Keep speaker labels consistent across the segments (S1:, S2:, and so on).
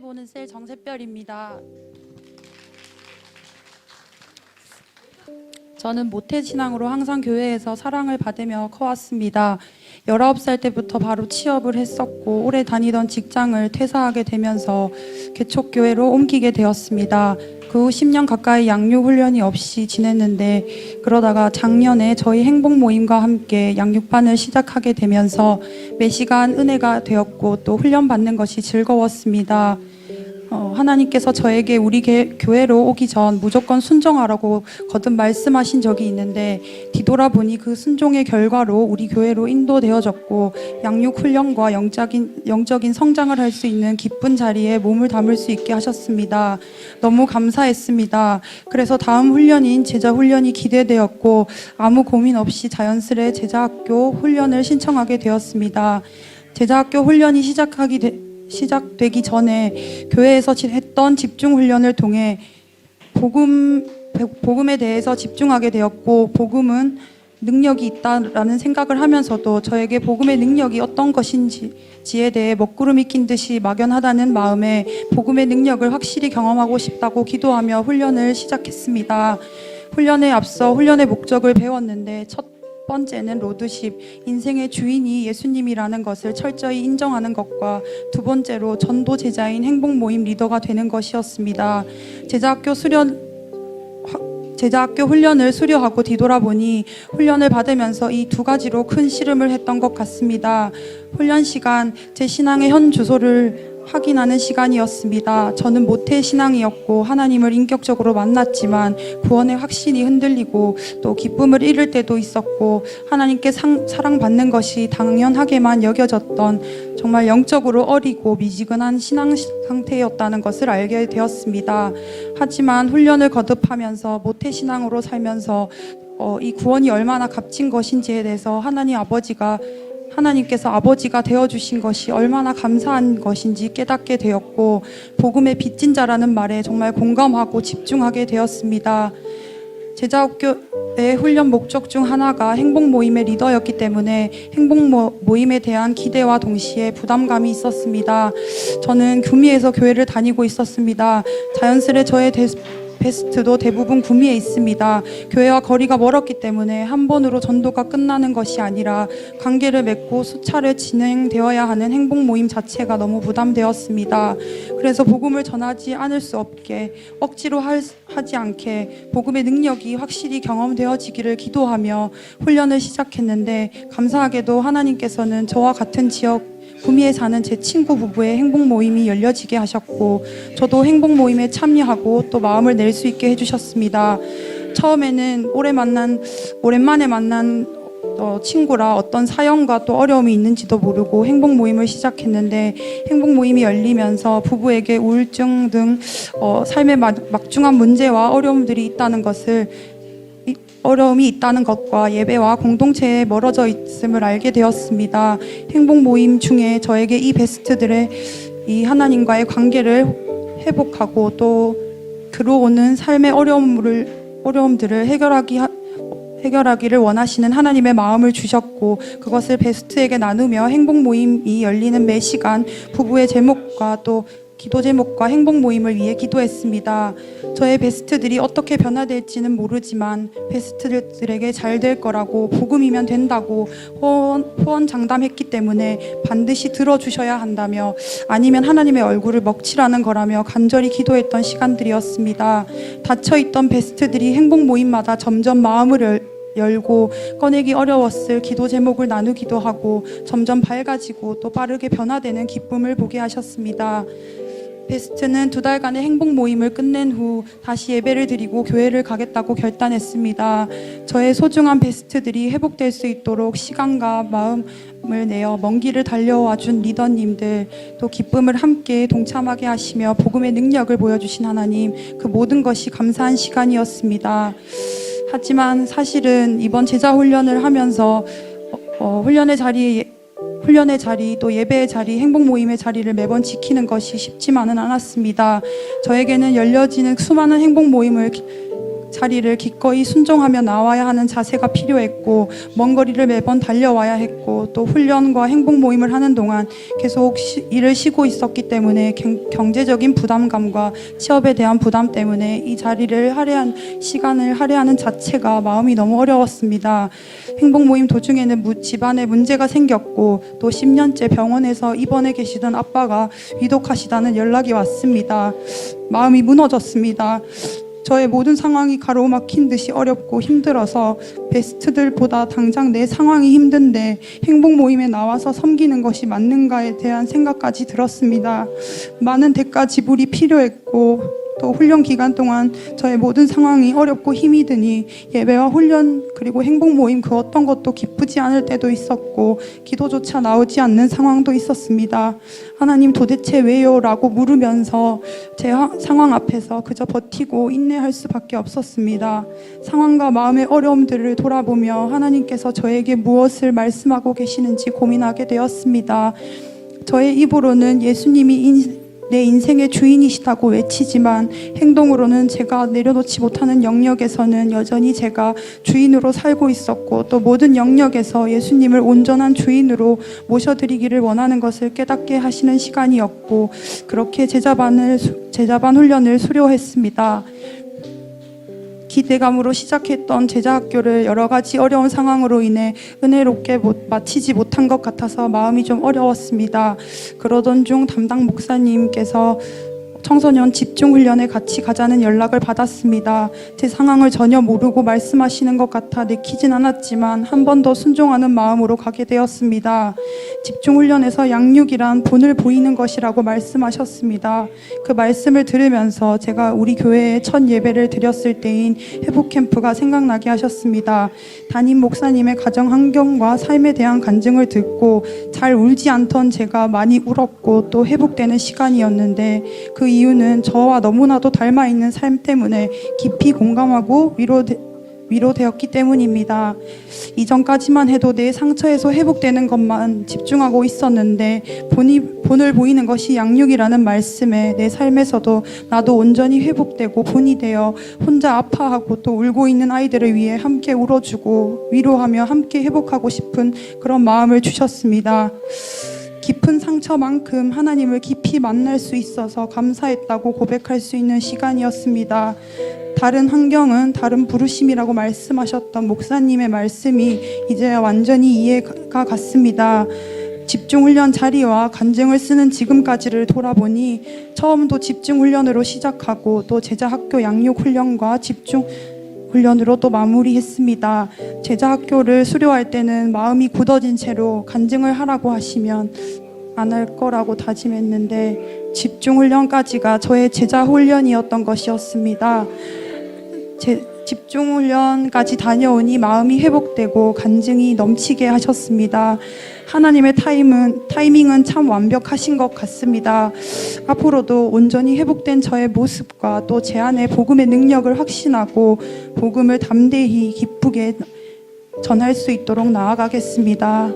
S1: 보는 셀 정샛별입니다. 저는 모태신앙으로 항상 교회에서 사랑을 받으며 커왔습니다. 19살 때부터 바로 취업을 했었고 오래 다니던 직장을 퇴사하게 되면서 개척교회로 옮기게 되었습니다. 그 후 10년 가까이 양육훈련이 없이 지냈는데 그러다가 작년에 저희 행복모임과 함께 양육반을 시작하게 되면서 매 시간 은혜가 되었고 또 훈련받는 것이 즐거웠습니다. 하나님께서 저에게 우리 교회로 오기 전 무조건 순종하라고 거듭 말씀하신 적이 있는데 뒤돌아보니 그 순종의 결과로 우리 교회로 인도되어졌고 양육훈련과 영적인 성장을 할 수 있는 기쁜 자리에 몸을 담을 수 있게 하셨습니다. 너무 감사했습니다. 그래서 다음 훈련인 제자훈련이 기대되었고 아무 고민 없이 자연스레 제자학교 훈련을 신청하게 되었습니다. 제자학교 훈련이 시작되기 전에 교회에서 했던 집중훈련을 통해 복음에 대해서 집중하게 되었고 복음은 능력이 있다라는 생각을 하면서도 저에게 복음의 능력이 어떤 것인지에 대해 먹구름이 낀 듯이 막연하다는 마음에 복음의 능력을 확실히 경험하고 싶다고 기도하며 훈련을 시작했습니다. 훈련에 앞서 훈련의 목적을 배웠는데 첫 번째는 로드십, 인생의 주인이 예수님이라는 것을 철저히 인정하는 것과 두 번째로 전도 제자인 행복모임 리더가 되는 것이었습니다. 제자학교 훈련을 수료하고 뒤돌아보니 훈련을 받으면서 이 두 가지로 큰 씨름을 했던 것 같습니다. 훈련 시간, 제 신앙의 현 주소를 확인하는 시간이었습니다. 저는 모태신앙이었고 하나님을 인격적으로 만났지만 구원의 확신이 흔들리고 또 기쁨을 잃을 때도 있었고 하나님께 사랑받는 것이 당연하게만 여겨졌던 정말 영적으로 어리고 미지근한 신앙 상태였다는 것을 알게 되었습니다. 하지만 훈련을 거듭하면서 모태신앙으로 살면서 이 구원이 얼마나 값진 것인지에 대해서 하나님께서 아버지가 되어주신 것이 얼마나 감사한 것인지 깨닫게 되었고 복음의 빚진 자라는 말에 정말 공감하고 집중하게 되었습니다. 제자학교의 훈련 목적 중 하나가 행복모임의 리더였기 때문에 행복모임에 대한 기대와 동시에 부담감이 있었습니다. 저는 구미에서 교회를 다니고 있었습니다. 자연스레 저의 베스트도 대부분 구미에 있습니다. 교회와 거리가 멀었기 때문에 한 번으로 전도가 끝나는 것이 아니라 관계를 맺고 수차례 진행되어야 하는 행복모임 자체가 너무 부담되었습니다. 그래서 복음을 전하지 않을 수 없게 억지로 하지 않게 복음의 능력이 확실히 경험되어지기를 기도하며 훈련을 시작했는데 감사하게도 하나님께서는 저와 같은 지역 구미에 사는 제 친구 부부의 행복모임이 열려지게 하셨고 저도 행복모임에 참여하고 또 마음을 낼 수 있게 해주셨습니다. 처음에는 오랜만에 만난 친구라 어떤 사연과 또 어려움이 있는지도 모르고 행복모임을 시작했는데 행복모임이 열리면서 부부에게 우울증 등 삶의 막중한 문제와 어려움이 있다는 것과 예배와 공동체에 멀어져 있음을 알게 되었습니다. 행복모임 중에 저에게 이 베스트들의 이 하나님과의 관계를 회복하고 또 들어오는 삶의 어려움들을 해결하기를 원하시는 하나님의 마음을 주셨고 그것을 베스트에게 나누며 행복모임이 열리는 매 시간 부부의 제목과 또 기도 제목과 행복모임을 위해 기도했습니다. 저의 베스트들이 어떻게 변화될지는 모르지만 베스트들에게 잘 될 거라고 복음이면 된다고 호언장담했기 때문에 반드시 들어주셔야 한다며 아니면 하나님의 얼굴을 먹칠하는 거라며 간절히 기도했던 시간들이었습니다. 닫혀있던 베스트들이 행복모임마다 점점 마음을 열고 꺼내기 어려웠을 기도 제목을 나누기도 하고 점점 밝아지고 또 빠르게 변화되는 기쁨을 보게 하셨습니다. 베스트는 2달간의 행복 모임을 끝낸 후 다시 예배를 드리고 교회를 가겠다고 결단했습니다. 저의 소중한 베스트들이 회복될 수 있도록 시간과 마음을 내어 먼 길을 달려와 준 리더님들 또 기쁨을 함께 동참하게 하시며 복음의 능력을 보여주신 하나님 그 모든 것이 감사한 시간이었습니다. 하지만 사실은 이번 제자 훈련을 하면서 훈련의 자리 또 예배의 자리 행복 모임의 자리를 매번 지키는 것이 쉽지만은 않았습니다. 저에게는 열려지는 수많은 행복 모임을 자리를 기꺼이 순종하며 나와야 하는 자세가 필요했고, 먼 거리를 매번 달려와야 했고, 또 훈련과 행복 모임을 하는 동안 계속 일을 쉬고 있었기 때문에 경제적인 부담감과 취업에 대한 부담 때문에 이 자리를 시간을 할애하는 자체가 마음이 너무 어려웠습니다. 행복 모임 도중에는 집안에 문제가 생겼고, 또 10년째 병원에서 입원해 계시던 아빠가 위독하시다는 연락이 왔습니다. 마음이 무너졌습니다. 저의 모든 상황이 가로막힌 듯이 어렵고 힘들어서 베스트들보다 당장 내 상황이 힘든데 행복 모임에 나와서 섬기는 것이 맞는가에 대한 생각까지 들었습니다. 많은 대가 지불이 필요했고, 또 훈련 기간 동안 저의 모든 상황이 어렵고 힘이 드니 예배와 훈련 그리고 행복 모임 그 어떤 것도 기쁘지 않을 때도 있었고, 기도조차 나오지 않는 상황도 있었습니다. 하나님 도대체 왜요? 라고 물으면서 제 상황 앞에서 그저 버티고 인내할 수밖에 없었습니다. 상황과 마음의 어려움들을 돌아보며 하나님께서 저에게 무엇을 말씀하고 계시는지 고민하게 되었습니다. 저의 입으로는 예수님이 내 인생의 주인이시다고 외치지만 행동으로는 제가 내려놓지 못하는 영역에서는 여전히 제가 주인으로 살고 있었고, 또 모든 영역에서 예수님을 온전한 주인으로 모셔드리기를 원하는 것을 깨닫게 하시는 시간이었고, 그렇게 제자반 훈련을 수료했습니다. 기대감으로 시작했던 제자학교를 여러 가지 어려운 상황으로 인해 은혜롭게 마치지 못한 것 같아서 마음이 좀 어려웠습니다. 그러던 중 담당 목사님께서 청소년 집중훈련에 같이 가자는 연락을 받았습니다. 제 상황을 전혀 모르고 말씀하시는 것 같아 내키진 않았지만 한 번 더 순종하는 마음으로 가게 되었습니다. 집중훈련에서 양육이란 본을 보이는 것이라고 말씀하셨습니다. 그 말씀을 들으면서 제가 우리 교회에 첫 예배를 드렸을 때인 회복캠프가 생각나게 하셨습니다. 담임 목사님의 가정 환경과 삶에 대한 간증을 듣고 잘 울지 않던 제가 많이 울었고 또 회복되는 시간이었는데, 그 이유는 저와 너무나도 닮아있는 삶 때문에 깊이 공감하고 위로되었기 때문입니다. 이전까지만 해도 내 상처에서 회복되는 것만 집중하고 있었는데, 본을 보이는 것이 양육이라는 말씀에 내 삶에서도 나도 온전히 회복되고 본이 되어 혼자 아파하고 또 울고 있는 아이들을 위해 함께 울어주고 위로하며 함께 회복하고 싶은 그런 마음을 주셨습니다. 깊은 상처만큼 하나님을 깊이 만날 수 있어서 감사했다고 고백할 수 있는 시간이었습니다. 다른 환경은 다른 부르심이라고 말씀하셨던 목사님의 말씀이 이제 완전히 이해가 갔습니다. 집중훈련 자리와 간증을 쓰는 지금까지를 돌아보니 처음도 집중훈련으로 시작하고 또 제자학교 양육훈련과 집중훈련으로 또 마무리했습니다. 제자학교를 수료할 때는 마음이 굳어진 채로 간증을 하라고 하시면 안 할 거라고 다짐했는데, 집중훈련까지가 저의 제자훈련이었던 것이었습니다. 집중훈련까지 다녀오니 마음이 회복되고 간증이 넘치게 하셨습니다. 하나님의 타이밍은 참 완벽하신 것 같습니다. 앞으로도 온전히 회복된 저의 모습과 또 제 안에 복음의 능력을 확신하고 복음을 담대히 기쁘게 전할 수 있도록 나아가겠습니다.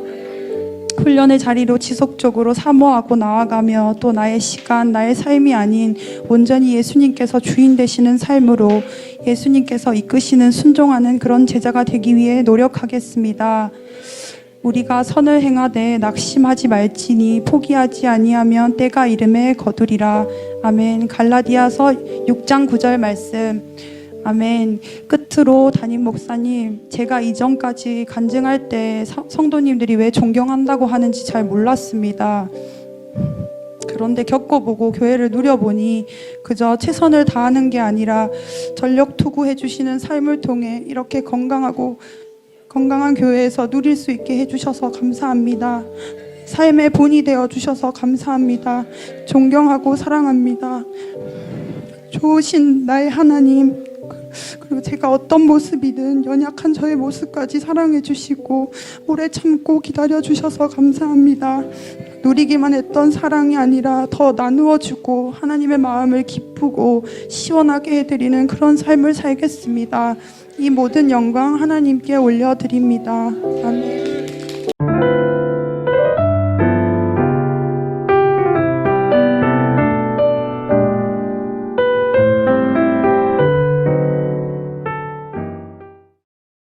S1: 훈련의 자리로 지속적으로 사모하고 나아가며 또 나의 시간, 나의 삶이 아닌 온전히 예수님께서 주인 되시는 삶으로 예수님께서 이끄시는 순종하는 그런 제자가 되기 위해 노력하겠습니다. 우리가 선을 행하되 낙심하지 말지니 포기하지 아니하면 때가 이름에 거두리라. 아멘. 갈라디아서 6장 9절 말씀. 아멘. 끝으로 담임 목사님, 제가 이전까지 간증할 때 성도님들이 왜 존경한다고 하는지 잘 몰랐습니다. 그런데 겪어보고 교회를 누려보니 그저 최선을 다하는 게 아니라 전력 투구해 주시는 삶을 통해 이렇게 건강한 교회에서 누릴 수 있게 해주셔서 감사합니다. 삶의 본이 되어 주셔서 감사합니다. 존경하고 사랑합니다. 좋으신 나의 하나님, 그리고 제가 어떤 모습이든 연약한 저의 모습까지 사랑해 주시고 오래 참고 기다려 주셔서 감사합니다. 누리기만 했던 사랑이 아니라 더 나누어 주고 하나님의 마음을 기쁘고 시원하게 해드리는 그런 삶을 살겠습니다. 이 모든 영광 하나님께 올려드립니다. 아멘.